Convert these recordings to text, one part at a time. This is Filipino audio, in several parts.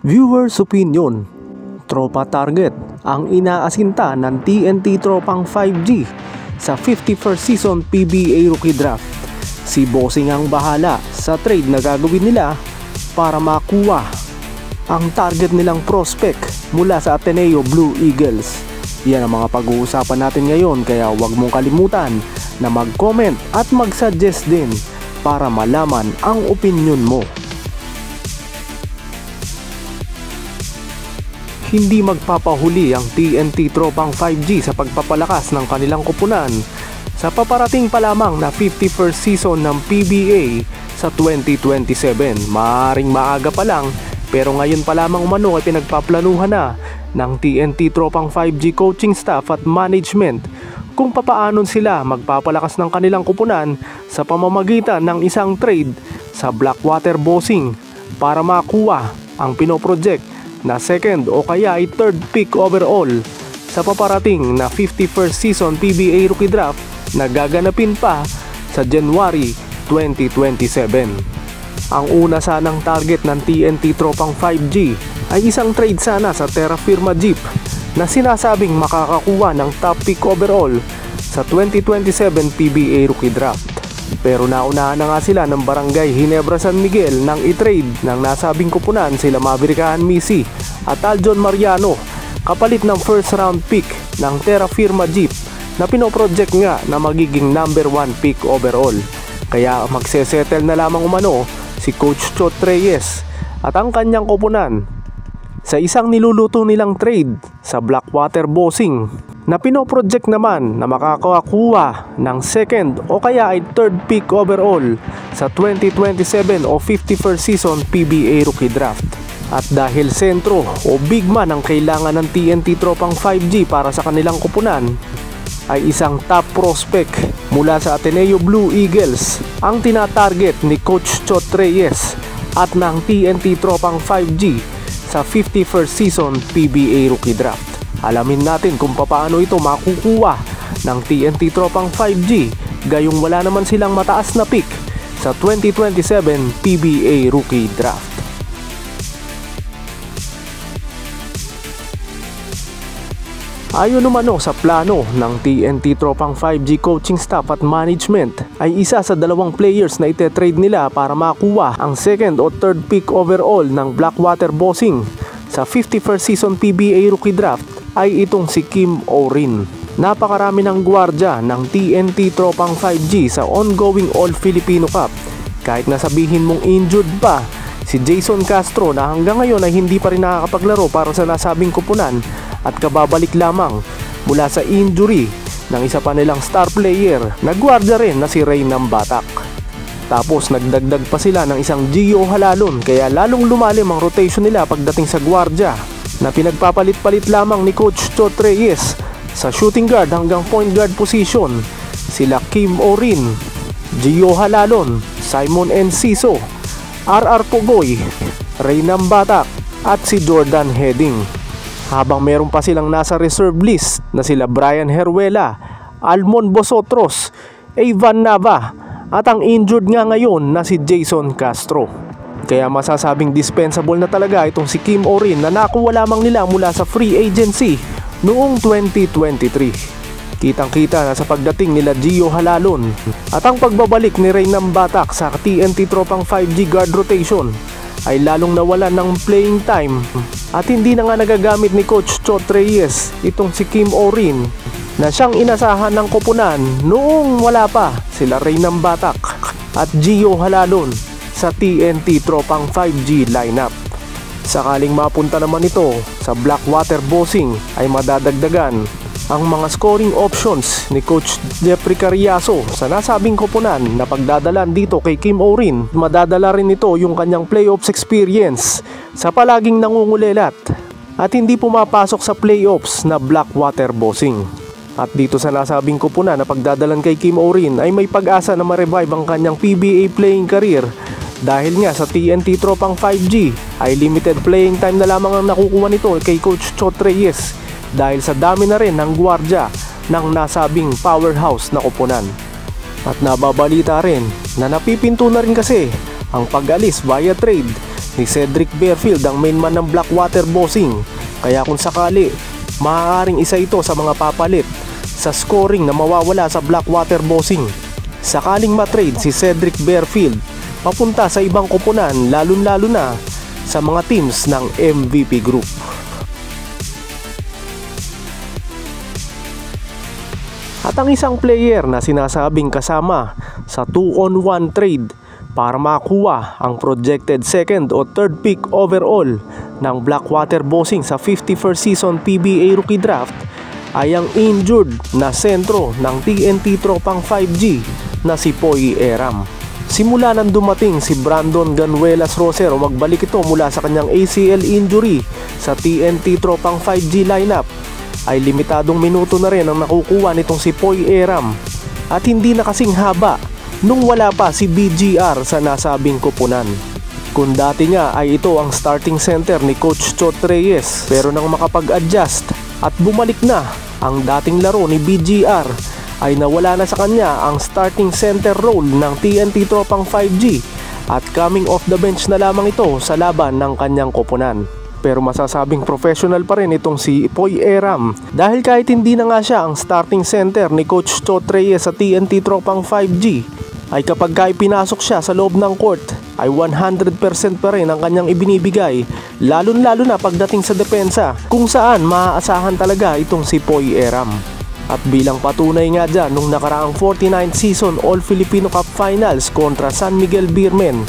Viewers opinion, Tropa Target ang inaasinta ng TNT Tropang 5G sa 51st season PBA Rookie Draft. Si Bossing ang bahala sa trade na gagawin nila para makuha ang target nilang prospect mula sa Ateneo Blue Eagles. Yan ang mga pag-uusapan natin ngayon, kaya huwag mong kalimutan na mag-comment at mag-suggest din para malaman ang opinion mo. Hindi magpapahuli ang TNT Tropang 5G sa pagpapalakas ng kanilang kupunan sa paparating pa lamang na 51st season ng PBA sa 2027. Maaaring maaga pa lang, pero ngayon pa lamang umano ay pinagpaplanuhan na ng TNT Tropang 5G coaching staff at management kung papaano sila magpapalakas ng kanilang kupunan sa pamamagitan ng isang trade sa Blackwater Bossing para makuha ang pinoproject na second o kaya ay third pick overall sa paparating na 51st season PBA Rookie Draft na gaganapin pa sa January 2027. Ang una sanang target ng TNT Tropang 5G ay isang trade sana sa Terra Firma Jeep na sinasabing makakakuha ng top pick overall sa 2027 PBA Rookie Draft. Pero naunahan na nga sila ng Barangay Ginebra San Miguel nang i-trade ng nasabing kupunan sila Maverickahan Misi at Aljon Mariano kapalit ng first round pick ng Terra Firma Jeep na pinoproject nga na magiging number 1 pick overall. Kaya magsesettle na lamang umano si Coach Chot Reyes at ang kanyang kupunan sa isang niluluto nilang trade sa Blackwater Bossing na pinoproject naman na makakakuha ng second o kaya ay third pick overall sa 2027 o 51st season PBA Rookie Draft. At dahil sentro o big man ang kailangan ng TNT Tropang 5G para sa kanilang kupunan, ay isang top prospect mula sa Ateneo Blue Eagles ang tinatarget ni Coach Chot Reyes at ng TNT Tropang 5G sa 51st season PBA Rookie Draft. Alamin natin kung paano ito makukuha ng TNT Tropang 5G gayong wala naman silang mataas na pick sa 2027 PBA Rookie Draft. Ayon umano sa plano ng TNT Tropang 5G coaching staff at management ay isa sa dalawang players na ite-trade nila para makuha ang second o third pick overall ng Blackwater Bossing sa 51st season PBA Rookie Draft ay itong si Kim Orin. Napakarami ng gwardya ng TNT Tropang 5G sa ongoing All Filipino Cup. Kahit nasabihin mong injured pa si Jason Castro na hanggang ngayon ay hindi pa rin nakakapaglaro para sa nasabing kupunan at kababalik lamang mula sa injury ng isa pa nilang star player na gwardya rin na si Reynam Batak. Tapos nagdagdag pa sila ng isang Gio Halalon kaya lalong lumalim ang rotation nila pagdating sa gwardya na pinagpapalit-palit lamang ni Coach Chot Reyes sa shooting guard hanggang point guard position. Sila Kim Orin, Gio Halalon, Simon Enciso, RR Pugoy, Reynam Batak at si Jordan Heading. Habang meron pa silang nasa reserve list na sila Brian Heruela, Almon Bosotros, Evan Nava at ang injured nga ngayon na si Jason Castro. Kaya masasabing dispensable na talaga itong si Kim Orin na nakuha lamang nila mula sa free agency noong 2023. Kitang-kita na sa pagdating nila Gio Halalon at ang pagbabalik ni Reynam Batak sa TNT Tropang 5G guard rotation ay lalong nawalan ng playing time at hindi na nga nagagamit ni Coach Chot Reyes itong si Kim Orin na siyang inasahan ng kupunan noong wala pa sila Reynam Batak at Gio Halalon sa TNT Tropang 5G lineup. Sakaling mapunta naman ito sa Blackwater Bossing ay madadagdagan ang mga scoring options ni Coach Jeffrey Carriazo sa nasabing kupunan na pagdadalan dito kay Kim Orin. Madadala rin ito yung kanyang playoffs experience sa palaging nangungulelat at hindi pumapasok sa playoffs na Blackwater Bossing. At dito sa nasabing kupunan na pagdadalan kay Kim Orin ay may pag-asa na ma-revive ang kanyang PBA playing career dahil nga sa TNT Tropang 5G ay limited playing time na lamang ang nakukuha nito kay Coach Chot Reyes dahil sa dami na rin ng gwardya ng nasabing powerhouse na kupunan. At nababalita rin na napipinto na rin kasi ang pag-alis via trade ni Cedric Bearfield ang main man ng Blackwater Bossing, kaya kung sakali, maaaring isa ito sa mga papalit sa scoring na mawawala sa Blackwater Bossing. Sakaling matrade si Cedric Bearfield papunta sa ibang koponan, lalo na sa mga teams ng MVP Group. At ang isang player na sinasabing kasama sa 2-on-1 trade para makuha ang projected second o third pick overall ng Blackwater Bossing sa 51st season PBA Rookie Draft ay ang injured na sentro ng TNT Tropang 5G na si Poy Eram. Simula nang dumating si Brandon Ganuelas Rosero, magbalik ito mula sa kanyang ACL injury sa TNT Tropang 5G lineup, ay limitadong minuto na rin ang nakukuha nitong si Poy Eram at hindi na kasing haba nung wala pa si BGR sa nasabing koponan. Kung dati nga ay ito ang starting center ni Coach Chot Reyes, pero nang makapag-adjust at bumalik na ang dating laro ni BGR, ay nawala na sa kanya ang starting center role ng TNT Tropang 5G at coming off the bench na lamang ito sa laban ng kanyang koponan. Pero masasabing professional pa rin itong si Poy Eram dahil kahit hindi na nga siya ang starting center ni Coach Chot Reyes sa TNT Tropang 5G, ay kapag pinasok siya sa loob ng court ay 100% pa rin ang kanyang ibinibigay, lalo na pagdating sa depensa, kung saan maaasahan talaga itong si Poy Eram. At bilang patunay nga dyan, nung nakaraang 49th season All-Filipino Cup Finals kontra San Miguel Beermen,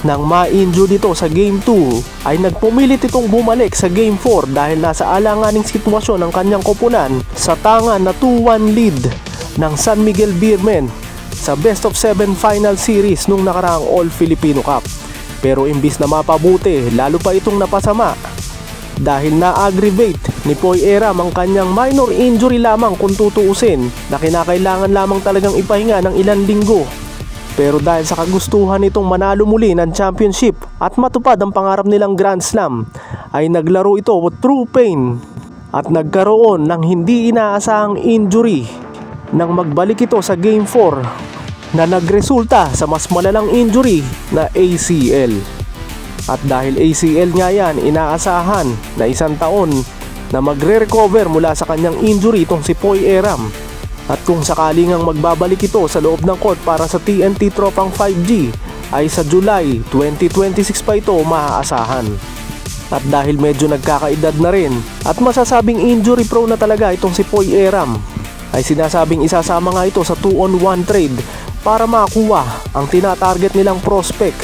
nang ma-injure dito sa Game 2, ay nagpumilit itong bumalik sa Game 4 dahil nasa alanganing sitwasyon ng kanyang koponan sa tanga na 2-1 lead ng San Miguel Beermen sa Best of 7 Final Series nung nakaraang All-Filipino Cup. Pero imbis na mapabuti, lalo pa itong napasama dahil na-aggravate ni Poy Eram ang kanyang minor injury lamang kung tutuusin, na kinakailangan lamang talagang ipahinga ng ilang linggo. Pero dahil sa kagustuhan nitong manalo muli ng championship at matupad ang pangarap nilang Grand Slam, ay naglaro ito through pain at nagkaroon ng hindi inaasahang injury nang magbalik ito sa Game 4 na nagresulta sa mas malalang injury na ACL. At dahil ACL nga yan, inaasahan na 1 taon na magre-recover mula sa kanyang injury itong si Poy Eram. At kung sakaling ang magbabalik ito sa loob ng court para sa TNT Tropang 5G, ay sa July 2026 pa ito maaasahan. At dahil medyo nagkakaedad na rin at masasabing injury prone na talaga itong si Poy Eram, ay sinasabing isasama nga ito sa 2-on-1 trade para makuha ang tinatarget nilang prospect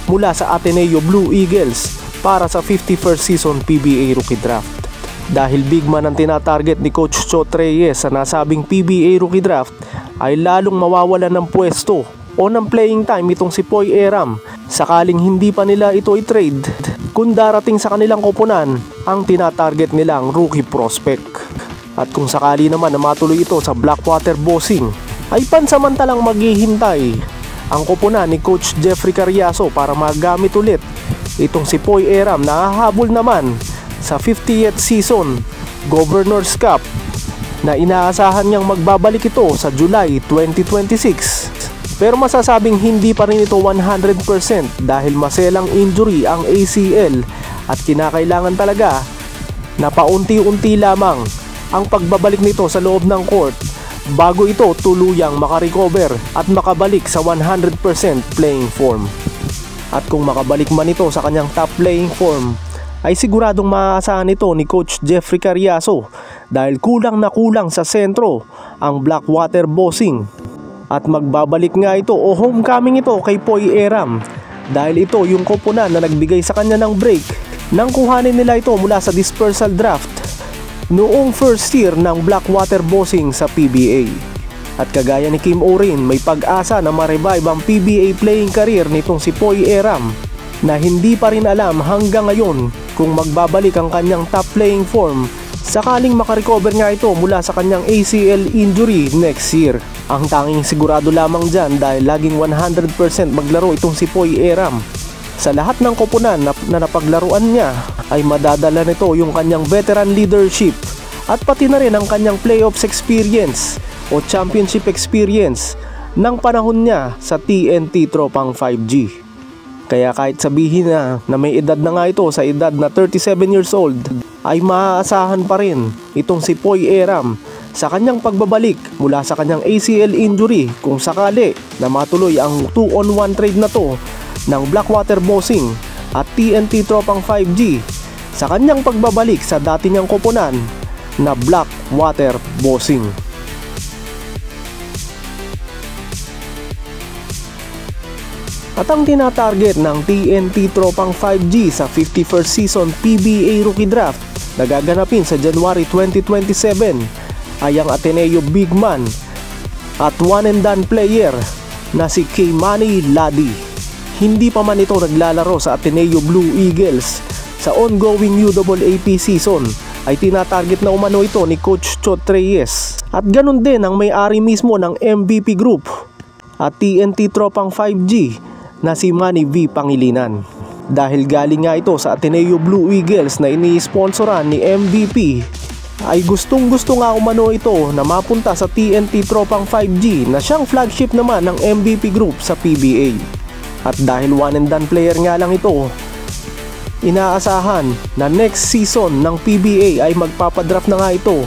mula sa Ateneo Blue Eagles para sa 51st season PBA Rookie Draft. Dahil big man ang tinatarget ni Coach Chot Reyes sa nasabing PBA Rookie Draft, ay lalong mawawalan ng pwesto o ng playing time itong si Poy Eram sakaling hindi pa nila ito i-trade kung darating sa kanilang koponan ang tinatarget nilang rookie prospect. At kung sakali naman na matuloy ito sa Blackwater Bossing, ay pansamantalang maghihintay ang koponan ni Coach Jeffrey Carriazo para magamit ulit itong si Poy Eram na hahabol naman sa 50th season Governor's Cup na inaasahan niyang magbabalik ito sa July 2026. Pero masasabing hindi pa rin ito 100% dahil maselang injury ang ACL at kinakailangan talaga na paunti-unti lamang ang pagbabalik nito sa loob ng court bago ito tuluyang makarecover at makabalik sa 100% playing form. At kung makabalik man ito sa kanyang top playing form, ay siguradong maaasahan ito ni Coach Jeffrey Carriazo dahil kulang na kulang sa sentro ang Blackwater Bossing. At magbabalik nga ito o homecoming ito kay Poy Eram dahil ito yung koponan na nagbigay sa kanya ng break nang kuhanin nila ito mula sa dispersal draft noong first year ng Blackwater Bossing sa PBA. At kagaya ni Kim Orin, may pag-asa na ma-revive ang PBA playing career nitong si Poy Eram na hindi pa rin alam hanggang ngayon kung magbabalik ang kanyang top playing form sakaling makarecover nga ito mula sa kanyang ACL injury next year. Ang tanging sigurado lamang dyan dahil laging 100% maglaro itong si Poy Eram sa lahat ng koponan na napaglaruan niya, ay madadala nito yung kanyang veteran leadership at pati na rin ang kanyang playoffs experience o championship experience ng panahon niya sa TNT Tropang 5G. Kaya kahit sabihin na may edad na nga ito sa edad na 37 years old, ay maaasahan pa rin itong si Poy Eram sa kanyang pagbabalik mula sa kanyang ACL injury kung sakali na matuloy ang 2-on-1 trade na to ng Blackwater Bossing at TNT Tropang 5G sa kanyang pagbabalik sa dati niyang koponan na Blackwater Bossing. At ang tinatarget ng TNT Tropang 5G sa 51st season PBA Rookie Draft na gaganapin sa January 2027 ay ang Ateneo big man at one and done player na si Keimani Ladi. Hindi pa man ito naglalaro sa Ateneo Blue Eagles sa ongoing UAAP season, ay tinatarget na umano ito ni Coach Chot Reyes. At ganun din ang may-ari mismo ng MVP Group at TNT Tropang 5G na si Manny V. Pangilinan. Dahil galing nga ito sa Ateneo Blue Eagles na ini-sponsoran ni MVP, ay gustong-gusto nga umano ito na mapunta sa TNT Tropang 5G na siyang flagship naman ng MVP Group sa PBA. At dahil one and done player nga lang ito, inaasahan na next season ng PBA ay magpapadraft na nga ito.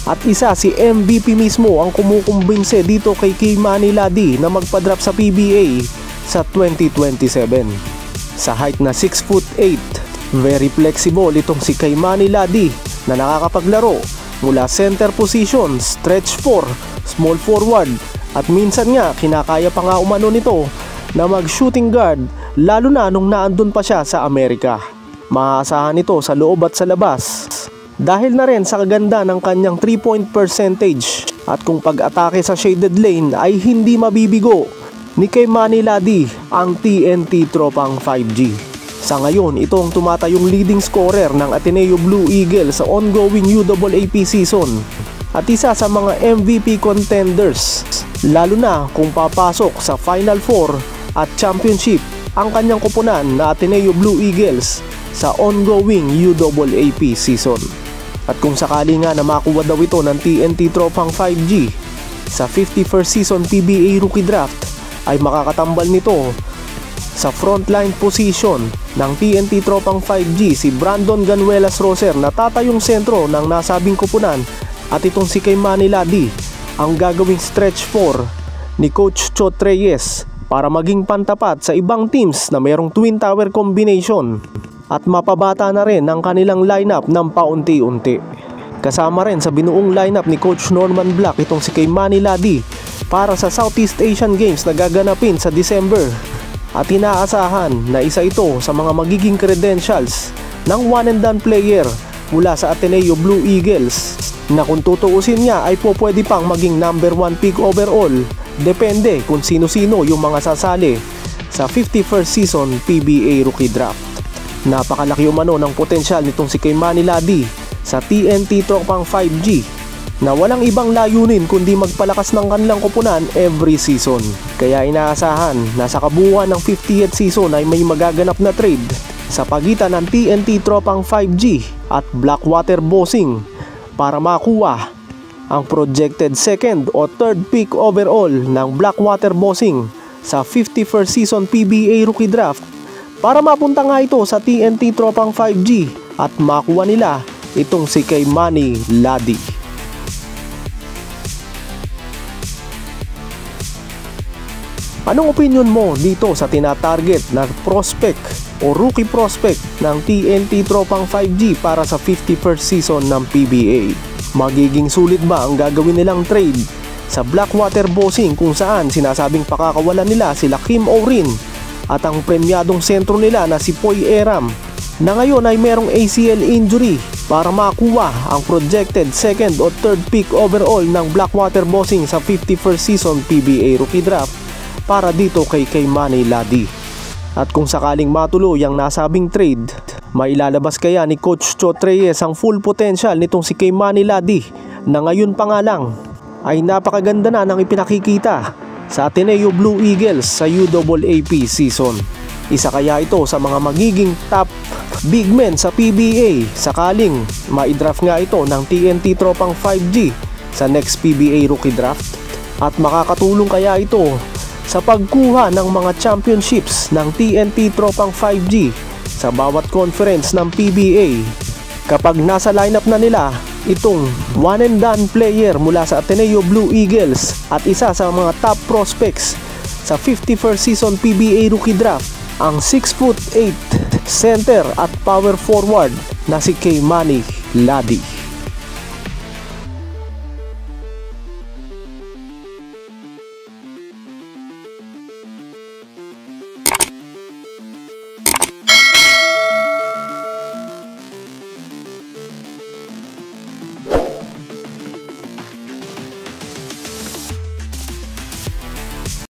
At isa si MVP mismo ang kumukumbinse dito kay Keimani Ladi na magpadraft sa PBA sa 2027. Sa height na 6'8", very flexible itong si Keimani Ladi na nakakapaglaro mula center position, stretch 4, small forward at minsan nga kinakaya pa nga umano nito na mag shooting guard lalo na nung naandun pa siya sa Amerika. Maaasahan ito sa loob at sa labas dahil na rin sa kaganda ng kanyang 3-point percentage at kung pag-atake sa shaded lane ay hindi mabibigo ni Keimani Ladi ang TNT Tropang 5G. Sa ngayon, ito ang tumatayong leading scorer ng Ateneo Blue Eagles sa ongoing UAAP season at isa sa mga MVP contenders, lalo na kung papasok sa Final Four at Championship ang kanyang koponan na Ateneo Blue Eagles sa ongoing UAAP season. At kung sakali nga na makuha daw ito ng TNT Tropang 5G sa 51st season PBA Rookie Draft, ay makakatambal nito sa frontline position ng TNT Tropang 5G si Brandon Ganuelas Roser na tatayong sentro ng nasabing koponan at itong si Keimani Ladi ang gagawing stretch 4 ni Coach Chot Reyes para maging pantapat sa ibang teams na mayroong twin tower combination at mapabata na rin ang kanilang lineup ng paunti-unti. Kasama rin sa binuong lineup ni Coach Norman Black itong si Keimani Ladi para sa Southeast Asian Games na gaganapin sa December at inaasahan na isa ito sa mga magiging credentials ng one and done player mula sa Ateneo Blue Eagles na kung tutuusin niya ay pwede pang maging number 1 pick overall, depende kung sino-sino yung mga sasali sa 51st season PBA Rookie Draft. Napakalaki umano ng potensyal nitong si Keimani Ladi sa TNT Tropang 5G na walang ibang layunin kundi magpalakas ng kanilang koponan every season. Kaya inaasahan na sa kabuuan ng 50th season ay may magaganap na trade sa pagitan ng TNT Tropang 5G at Blackwater Bossing para makuha ang projected second o third pick overall ng Blackwater Bossing sa 51st season PBA Rookie Draft para mapunta nga ito sa TNT Tropang 5G at makuha nila itong si Keimani Ladi. Anong opinion mo dito sa tinatarget na prospect o rookie prospect ng TNT Tropang 5G para sa 51st season ng PBA? Magiging sulit ba ang gagawin nilang trade sa Blackwater Bossing kung saan sinasabing pakakawalan nila sila Kim Orin at ang premyadong sentro nila na si Poy Eram na ngayon ay merong ACL injury para makuha ang projected second o third pick overall ng Blackwater Bossing sa 51st season PBA Rookie Draft para dito kay Keimani Ladi. At kung sakaling matuloy ang nasabing trade, mailalabas kaya ni Coach Chot Reyes ang full potential nitong si Keimani Ladi na ngayon pa nga lang ay napakaganda na ng ipinakikita sa Ateneo Blue Eagles sa UAAP season. Isa kaya ito sa mga magiging top big men sa PBA sakaling maidraft nga ito ng TNT Tropang 5G sa next PBA Rookie Draft? At makakatulong kaya ito sa pagkuha ng mga championships ng TNT Tropang 5G sa bawat conference ng PBA. Kapag nasa lineup na nila itong one and done player mula sa Ateneo Blue Eagles at isa sa mga top prospects sa 51st season PBA Rookie Draft, ang 6'8" center at power forward na si K. Manny Ladi.